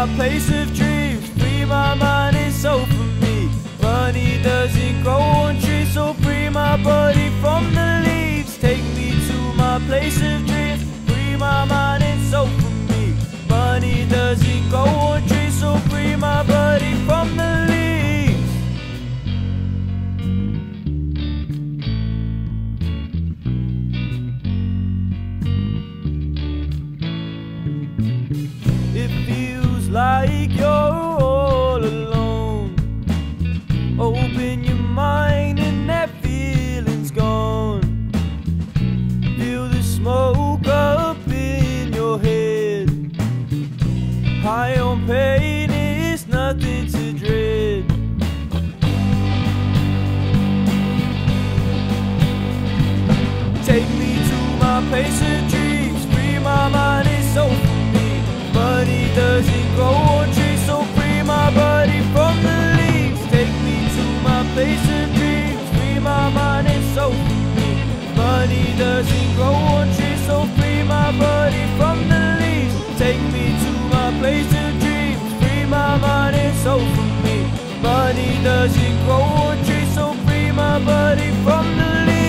my place of dreams, free my mind and soul from me. Money doesn't grow on trees, so free my body from the leaves. Take me to my place of dreams, free my mind and soul from me. Money doesn't grow on trees, so free my body from the leaves. It feels like you're all alone. Open your mind and that feeling's gone. Feel the smoke up in your head. High on pain is nothing to dread. Take me to my place of dreams, free my mind and soul from me. Money doesn't grow on trees, so free my body from the leaves. Take me to my place of dreams, free my mind and soul from me. Money doesn't grow on trees, so free my body from the leaves. Take me to my place of dreams, free my mind and soul from me. Money doesn't grow on trees, so free my body from the leaves.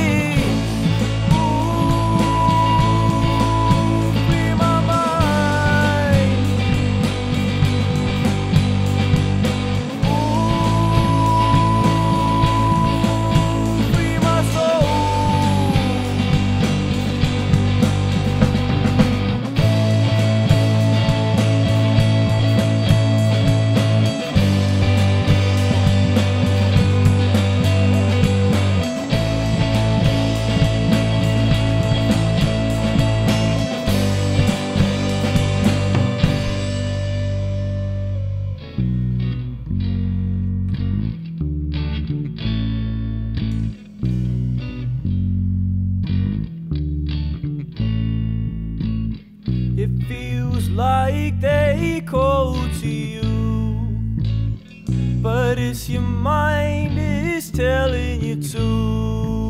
It feels like they call to you, but it's your mind is telling you to.